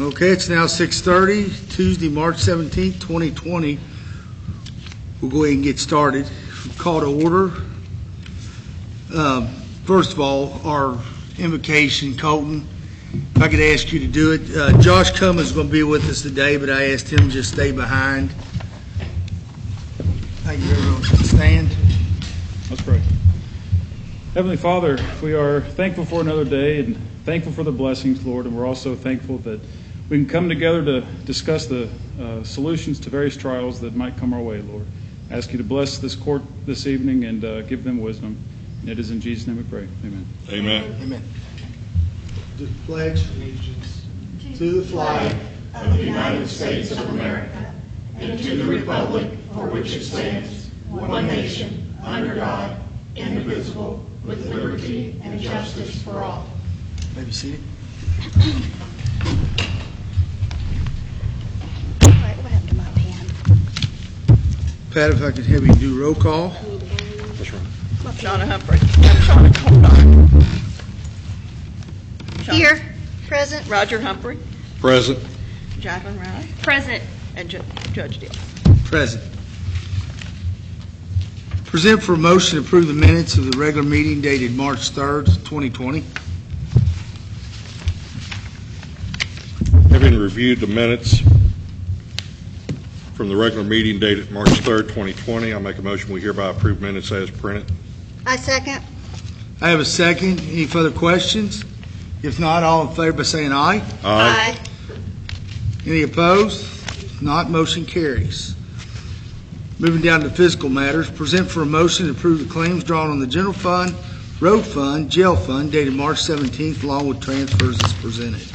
Okay, it's now 6:30, Tuesday, March 17th, 2020. We'll go ahead and get started. Call to order. First of all, our invocation, Colton, if I could ask you to do it. Josh Cummins is going to be with us today, but I asked him to just stay behind. Thank you, everyone. Stand. Let's pray. Heavenly Father, we are thankful for another day and thankful for the blessings, Lord, and we're also thankful that we can come together to discuss the solutions to various trials that might come our way, Lord. I ask you to bless this court this evening and give them wisdom. And it is in Jesus' name we pray. Amen. Amen. Amen. To pledge allegiance to the flag Of the United States of America and to the republic for which it stands, one nation, under God, indivisible, with liberty and justice for all. May be seated. Right, what happened to my pen? Pat, if I could have you do roll call. Shauna Humphrey. Shauna, hold on. Shauna- Here, present. Roger Humphrey. Present. Jacqueline Riley. Present. And Judge Deal. Present. Present for a motion to approve the minutes of the regular meeting dated March 3rd, 2020. Having reviewed the minutes from the regular meeting dated March 3rd, 2020, I'll make a motion we hereby approve minutes as printed. I second. I have a second. Any further questions? If not, all in favor by saying aye. Aye. Any opposed? If not, motion carries. Moving down to fiscal matters, present for a motion to approve the claims drawn on the general fund, road fund, jail fund dated March 17th, along with transfers as presented.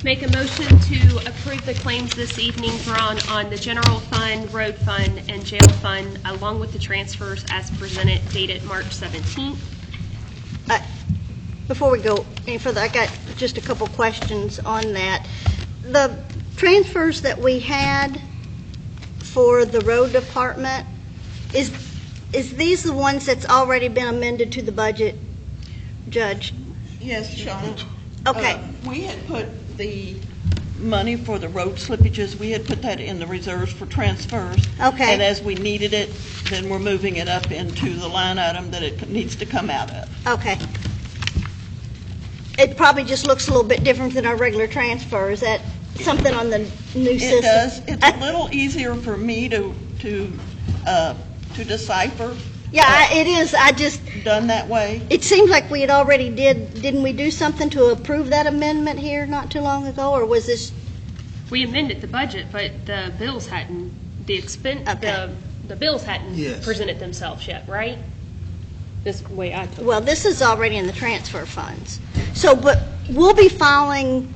Make a motion to approve the claims this evening drawn on the general fund, road fund, and jail fund, along with the transfers as presented dated March 17th. Before we go any further, I got just a couple questions on that. The transfers that we had for the road department, is these the ones that's already been amended to the budget, Judge? Yes, Shauna. Okay. We had put the money for the road slippages, we had put that in the reserves for transfers. Okay. And as we needed it, then we're moving it up into the line item that it needs to come out of. Okay. It probably just looks a little bit different than our regular transfer. Is that something on the new system? It does. It's a little easier for me to decipher. Yeah, it is. I just, Done that way. it seems like we had already didn't we do something to approve that amendment here not too long ago, or was this? We amended the budget, but the bills hadn't, Okay. the bills hadn't Yes. presented themselves yet, right? This way I took it. Well, this is already in the transfer funds. So, but we'll be filing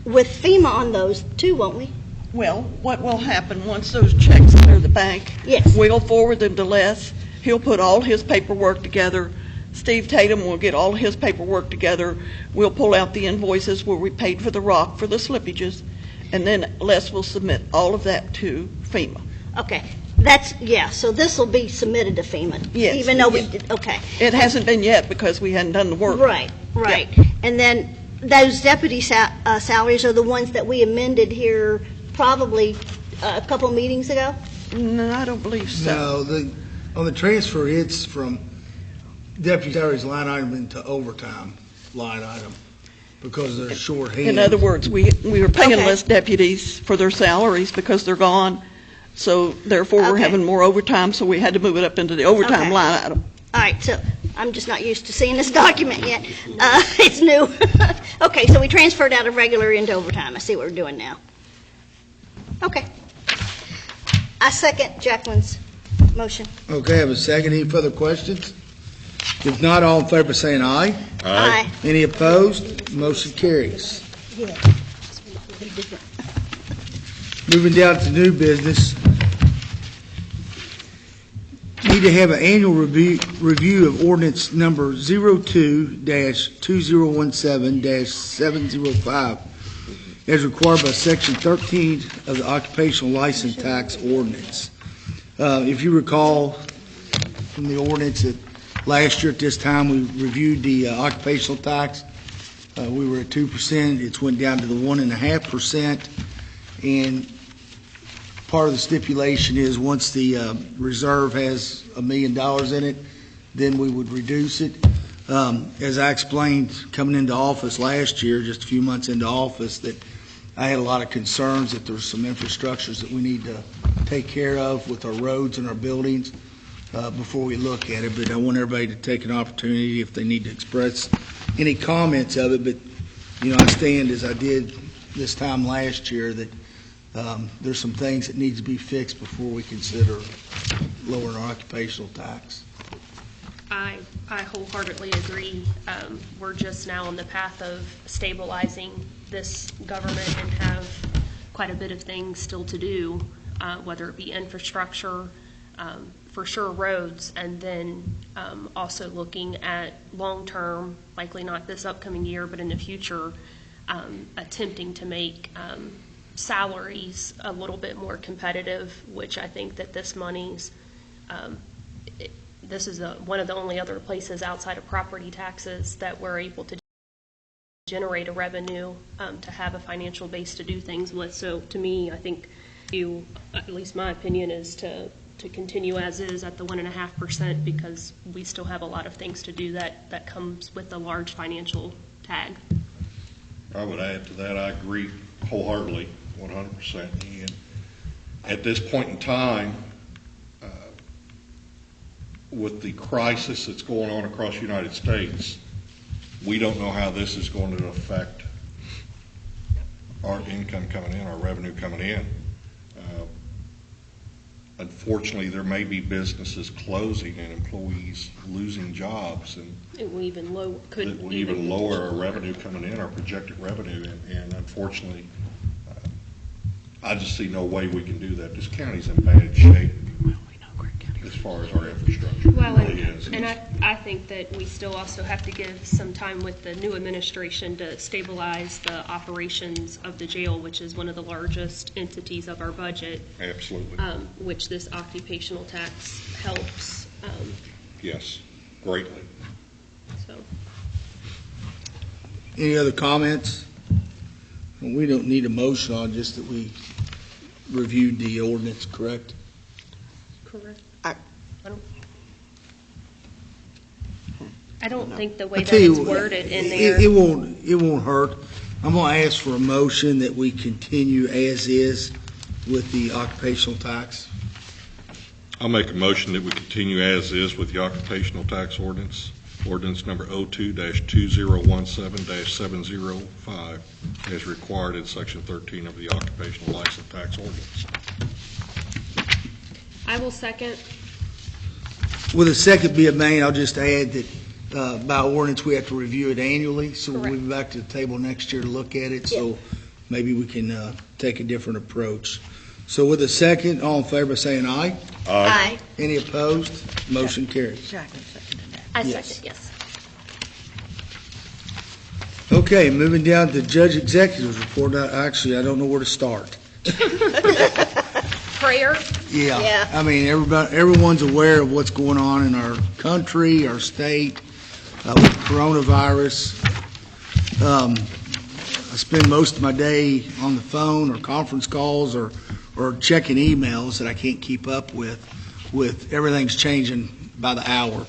with FEMA on those too, won't we? Well, what will happen, once those checks clear the bank, Yes. we'll forward them to Les. He'll put all his paperwork together. Steve Tatum will get all his paperwork together. We'll pull out the invoices where we paid for the rock for the slippages, and then Les will submit all of that to FEMA. Okay. So this will be submitted to FEMA? Yes. Even though we did, okay. It hasn't been yet because we hadn't done the work. Right. And then those deputy salaries are the ones that we amended here probably a couple meetings ago? No, I don't believe so. No, on the transfer, it's from deputy salaries line item into overtime line item because they're shorthanded. In other words, we were paying Okay. less deputies for their salaries because they're gone. So therefore, we're Okay. having more overtime, so we had to move it up into the overtime Okay. line item. All right, so I'm just not used to seeing this document yet. It's new. Okay, so we transferred out of regular into overtime. I see what we're doing now. Okay. I second Jacqueline's motion. Okay, I have a second. Any further questions? If not, all in favor saying aye. Aye. Any opposed? Motion carries. Yeah. Moving down to new business. Need to have an annual review of ordinance number 02-2017-705 as required by Section 13 of the Occupational License Tax Ordinance. If you recall from the ordinance that last year at this time we reviewed the occupational tax, we were at 2%. It's went down to the 1.5%, and part of the stipulation is once the reserve has $1 million in it, then we would reduce it. As I explained coming into office last year, just a few months into office, that I had a lot of concerns that there's some infrastructures that we need to take care of with our roads and our buildings before we look at it. But I want everybody to take an opportunity if they need to express any comments of it. But, I stand as I did this time last year that there's some things that need to be fixed before we consider lowering our occupational tax. I wholeheartedly agree. We're just now on the path of stabilizing this government and have quite a bit of things still to do, whether it be infrastructure, for sure roads, and then also looking at long-term, likely not this upcoming year, but in the future, attempting to make salaries a little bit more competitive, which I think that this money's this is one of the only other places outside of property taxes that we're able to generate a revenue to have a financial base to do things with. So to me, I think at least my opinion is to continue as is at the 1.5% because we still have a lot of things to do that comes with a large financial tag. I would add to that, I agree wholeheartedly, 100%. And at this point in time, with the crisis that's going on across the United States, we don't know how this is going to affect our income coming in, our revenue coming in. Unfortunately, there may be businesses closing and employees losing jobs, and It will even will even lower our revenue coming in, our projected revenue, and unfortunately, I just see no way we can do that. This county's in bad shape as far as our infrastructure. Well, It really is. and I think that we still also have to give some time with the new administration to stabilize the operations of the jail, which is one of the largest entities of our budget, Absolutely. which this occupational tax helps. Yes, greatly. So Any other comments? We don't need a motion on, just that we reviewed the ordinance, correct? correct. I don't think the way I that tell you, it's worded in there. It won't hurt. I'm going to ask for a motion that we continue as is with the occupational tax. I'll make a motion that we continue as is with the occupational tax ordinance number 02-2017-705, as required in Section 13 of the occupational license tax ordinance. I will second. With a second being made, I'll just add that by ordinance, we have to review it annually, so we'll be back to the table next year to look at it, so maybe we can take a different approach. So with a second, all in favor by saying aye. Aye. Any opposed? Motion carries. Jacqueline seconded that. I Yes. second, yes. Okay, moving down to Judge Executive's report. Actually, I don't know where to start. Prayer. Yeah. I mean, everyone's aware of what's going on in our country, our state, with coronavirus. I spend most of my day on the phone or conference calls or checking emails that I can't keep up with everything's changing by the hour.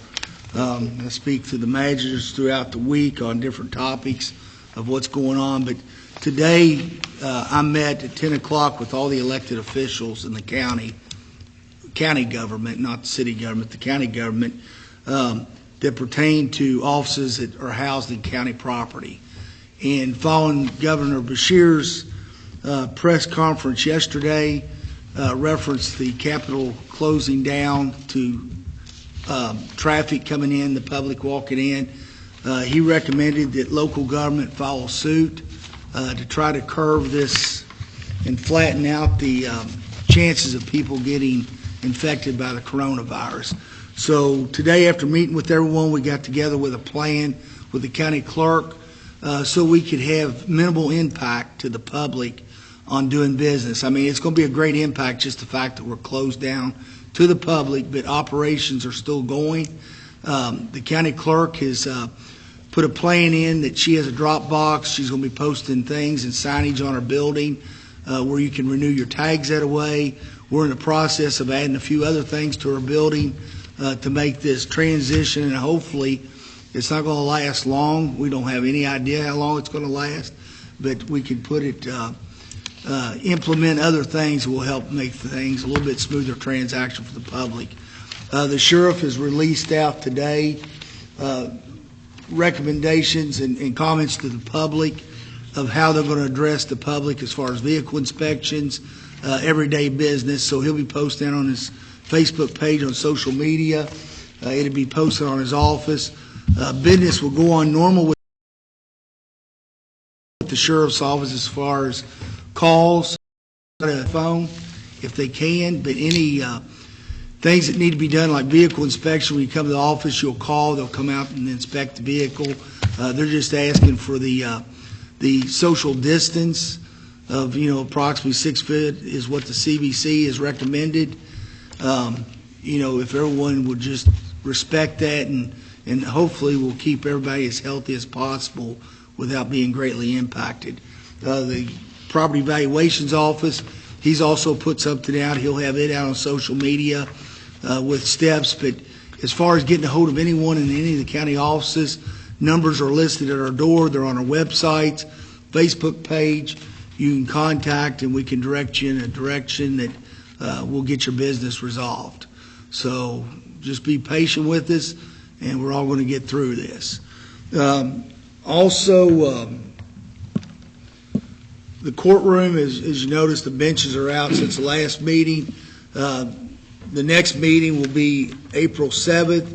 I speak to the managers throughout the week on different topics of what's going on, but today I met at 10 o'clock with all the elected officials in the county government, not the city government, the county government, that pertain to offices that are housed in county property. And following Governor Beshear's press conference yesterday, referenced the Capitol closing down to traffic coming in, the public walking in. He recommended that local government follow suit to try to curb this and flatten out the chances of people getting infected by the coronavirus. So today, after meeting with everyone, we got together with a plan with the county clerk so we could have minimal impact to the public on doing business. I mean, it's going to be a great impact, just the fact that we're closed down to the public, but operations are still going. The county clerk has put a plan in that she has a drop box. She's going to be posting things and signage on her building where you can renew your tags that way. We're in the process of adding a few other things to her building to make this transition, and hopefully it's not going to last long. We don't have any idea how long it's going to last, but we can put it, implement other things that will help make things a little bit smoother transaction for the public. The sheriff has released out today recommendations and comments to the public of how they're going to address the public as far as vehicle inspections, everyday business. So he'll be posting on his Facebook page, on social media. It'll be posted on his office. Business will go on normal with the sheriff's office as far as calls, phone, if they can, but any things that need to be done, like vehicle inspection, when you come to the office, you'll call, they'll come out and inspect the vehicle. They're just asking for the social distance of, approximately 6 feet is what the CBC has recommended. If everyone would just respect that, and hopefully we'll keep everybody as healthy as possible without being greatly impacted. The property valuations office, he's also put something out. He'll have it out on social media with steps. But as far as getting a hold of anyone in any of the county offices, numbers are listed at our door. They're on our websites, Facebook page. You can contact, and we can direct you in a direction that will get your business resolved. So just be patient with us, and we're all going to get through this. Also, the courtroom, as you notice, the benches are out since the last meeting. The next meeting will be April 7th.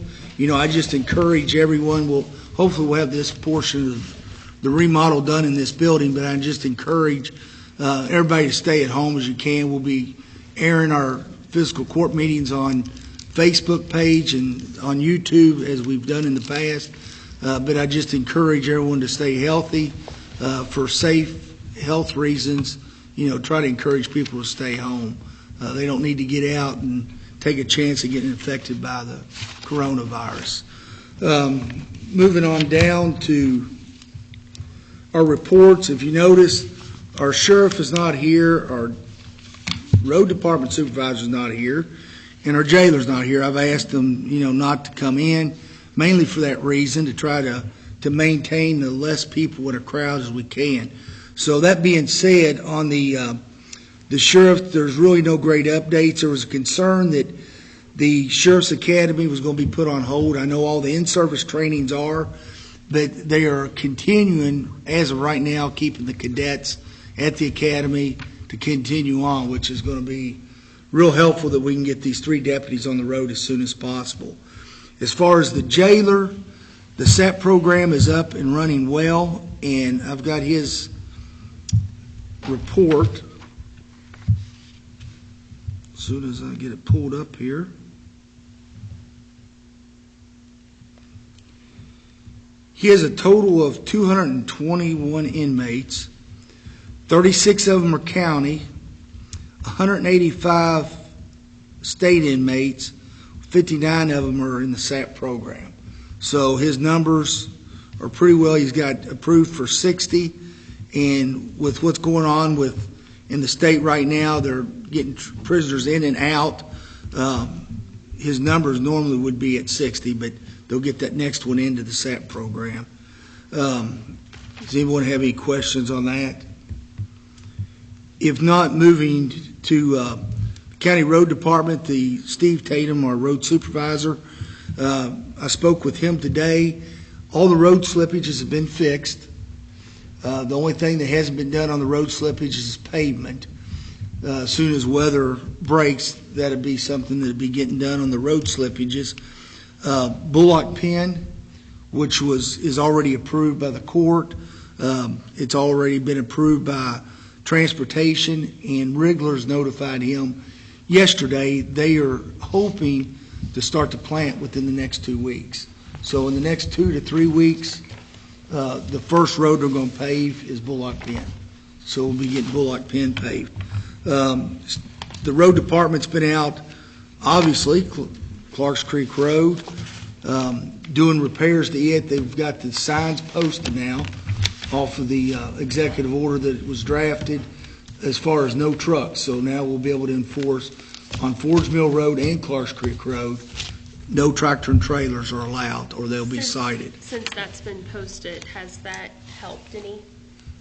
I just encourage everyone, hopefully we'll have this portion of the remodel done in this building, but I just encourage everybody to stay at home as you can. We'll be airing our fiscal court meetings on Facebook page and on YouTube as we've done in the past. But I just encourage everyone to stay healthy for safe health reasons. Try to encourage people to stay home. They don't need to get out and take a chance of getting infected by the coronavirus. Moving on down to our reports. If you notice, our sheriff is not here, our road department supervisor is not here, and our jailer's not here. I've asked them, not to come in, mainly for that reason, to try to maintain the less people in a crowd as we can. So that being said, on the sheriff, there's really no great updates. There was a concern that the Sheriff's Academy was going to be put on hold. I know all the in-service trainings are, but they are continuing, as of right now, keeping the cadets at the academy to continue on, which is going to be real helpful that we can get these 3 deputies on the road as soon as possible. As far as the jailer, the SAP program is up and running well, and I've got his report as soon as I get it pulled up here. He has a total of 221 inmates. 36 of them are county, 185 state inmates, 59 of them are in the SAP program. So his numbers are pretty well. He's got approved for 60, and with what's going on in the state right now, they're getting prisoners in and out. His numbers normally would be at 60, but they'll get that next one into the SAP program. Does anyone have any questions on that? If not, moving to County Road Department, Steve Tatum, our road supervisor, I spoke with him today. All the road slippages have been fixed. The only thing that hasn't been done on the road slippage is pavement. As soon as weather breaks, that'd be something that'd be getting done on the road slippages. Bullock Pen, which is already approved by the court. It's already been approved by Transportation, and Wrigler's notified him yesterday. They are hoping to start the plant within the next 2 weeks. So in the next 2 to 3 weeks, The first road they're going to pave is Bullock Pen. So we'll be getting Bullock Pen paved. The road department's been out, obviously, Clarks Creek Road, doing repairs to it. They've got the signs posted now off of the executive order that was drafted as far as no trucks. So now we'll be able to enforce on Forge Mill Road and Clarks Creek Road, no tractor and trailers are allowed, or they'll be cited. Since that's been posted, has that helped any?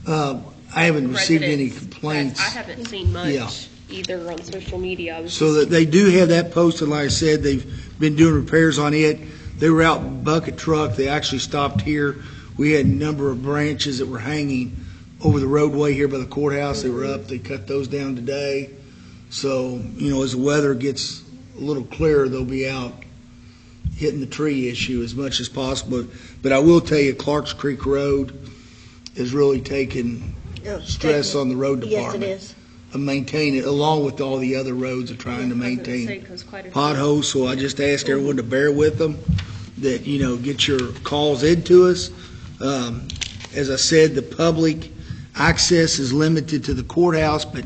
I haven't received any residents? complaints. I haven't seen much Yeah. either on social media. I was So that they do have that posted, like I said, they've been doing repairs on it. They were out in bucket truck, they actually stopped here. We had a number of branches that were hanging over the roadway here by the courthouse. They were up, they cut those down today. So, as the weather gets a little clearer, they'll be out hitting the tree issue as much as possible. But I will tell you, Clarks Creek Road is really taking stress on the road department. Yes, it is. Maintain it, along with all the other roads are trying to maintain potholes. So I just ask everyone to bear with them, that, get your calls into us. As I said, the public access is limited to the courthouse, but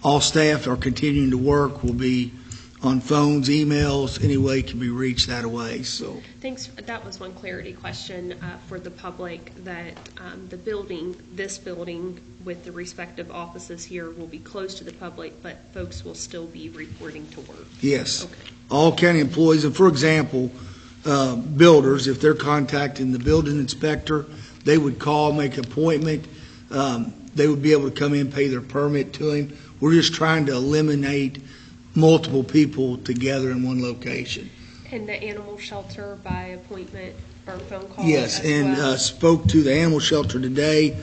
all staff are continuing to work. Will be on phones, emails, any way can be reached that way. So Thanks. That was one clarity question for the public, that this building with the respective offices here will be closed to the public, but folks will still be reporting to work. yes, Okay. all county employees, and for example, builders, if they're contacting the building inspector, they would call, make an appointment. They would be able to come in, pay their permit to him. We're just trying to eliminate multiple people together in one location. And the animal shelter by appointment or phone call? Yes, as and well? spoke to the animal shelter today.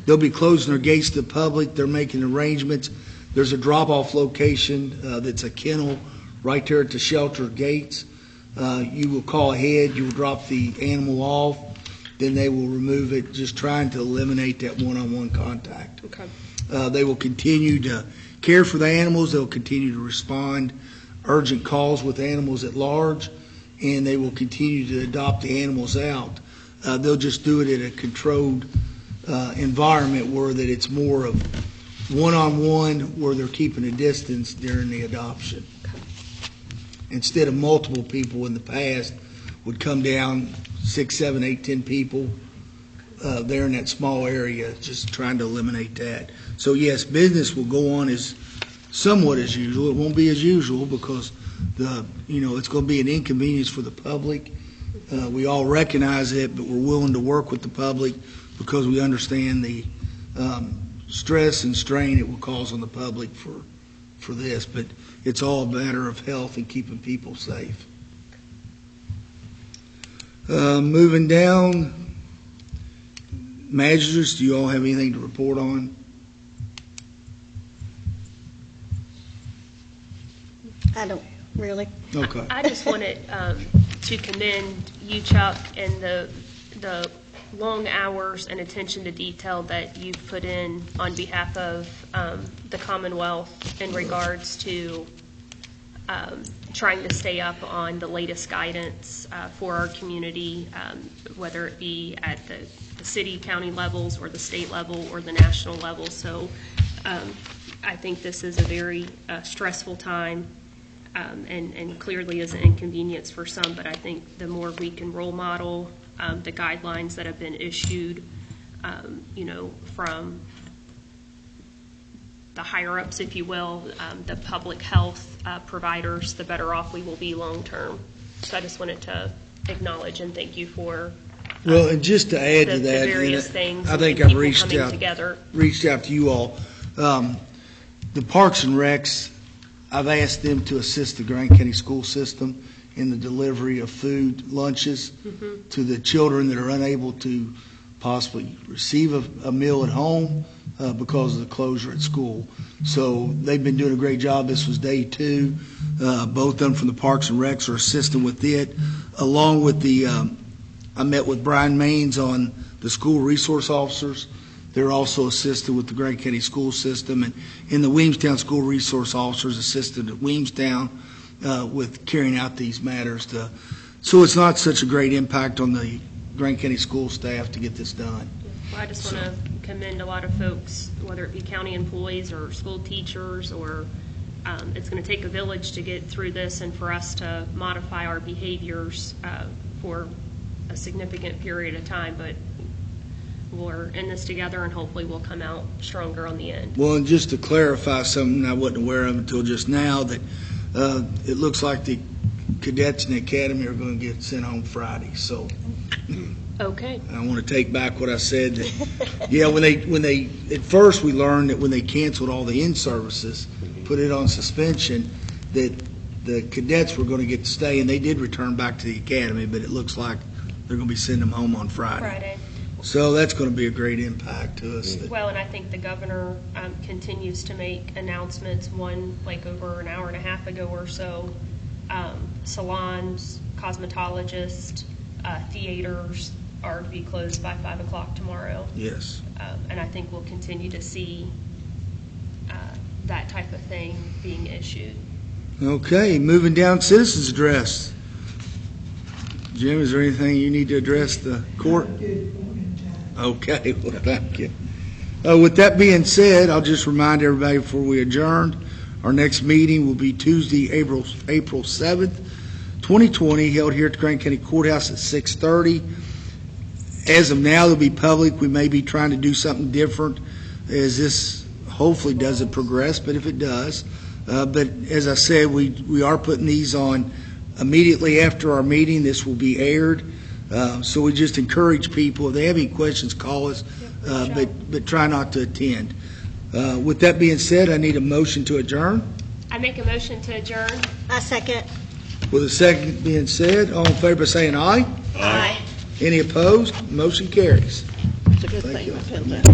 They'll be closing their gates to the public. They're making arrangements. There's a drop-off location that's a kennel right there at the shelter gates. You will call ahead. You will drop the animal off. Then they will remove it, just trying to eliminate that one-on-one contact. Okay. They will continue to care for the animals. They'll continue to respond urgent calls with animals at large, and they will continue to adopt the animals out. They'll just do it in a controlled environment where that it's more of one-on-one, where they're keeping a distance during the adoption. Instead of multiple people in the past would come down, 6, 7, 8, 10 people there in that small area, just trying to eliminate that. So yes, business will go on as somewhat as usual. It won't be as usual because it's going to be an inconvenience for the public. We all recognize it, but we're willing to work with the public because we understand the stress and strain it will cause on the public for this. But it's all a matter of health and keeping people safe. Moving down, magistrates, do you all have anything to report on? I don't really. Okay. I just wanted to commend you, Chuck, and the long hours and attention to detail that you've put in on behalf of the Commonwealth in regards to trying to stay up on the latest guidance for our community, whether it be at the city, county levels, or the state level, or the national level. So I think this is a very stressful time. And clearly is an inconvenience for some, but I think the more we can role model the guidelines that have been issued, from the higher ups, if you will, the public health providers, the better off we will be long term. So I just wanted to acknowledge and thank you for Well, and just to add to the that, various things. I and think the I've people reached coming out together. to you all. The Parks and Recs, I've asked them to assist the Grant County school system in the delivery of food, lunches to the children that are unable to possibly receive a meal at home because of the closure at school. So they've been doing a great job. This was day 2. Both of them from the Parks and Recs are assisting with it, along with I met with Brian Maines on the school resource officers. They're also assisted with the Grant County school system, and in the Williamstown school resource officers assisted at Williamstown with carrying out these matters. So it's not such a great impact on the Grant County school staff to get this done. Well, I just want to commend a lot of folks, whether it be county employees or school teachers, or it's going to take a village to get through this and for us to modify our behaviors for a significant period of time. But we're in this together, and hopefully we'll come out stronger on the end. Well, and just to clarify something I wasn't aware of until just now, that it looks like the cadets in the academy are going to get sent home Friday. So Okay. I want to take back what I said. That, yeah, when they at first we learned that when they canceled all the in-services, put it on suspension, that the cadets were going to get to stay, and they did return back to the academy, but it looks like they're going to be sending them home on Friday. So that's going to be a great impact to us. Well, and I think the governor continues to make announcements. One, like over an hour and a half ago or so, salons, cosmetologists, theaters are to be closed by 5 o'clock tomorrow. Yes. And I think we'll continue to see that type of thing being issued. Okay, moving down citizens address. Jim, is there anything you need to address the court? Okay, well, thank you. With that being said, I'll just remind everybody before we adjourn, our next meeting will be Tuesday, April 7th, 2020, held here at the Grant County Courthouse at 6:30. As of now, it'll be public. We may be trying to do something different as this hopefully doesn't progress, but if it does. But as I said, we are putting these on immediately after our meeting. This will be aired. So we just encourage people, if they have any questions, call us, but try not to attend. With that being said, I need a motion to adjourn. I make a motion to adjourn. I second. With a second being said, all in favor by saying aye. Aye. Any opposed? Motion carries. It's a good Thank thing you. we put that.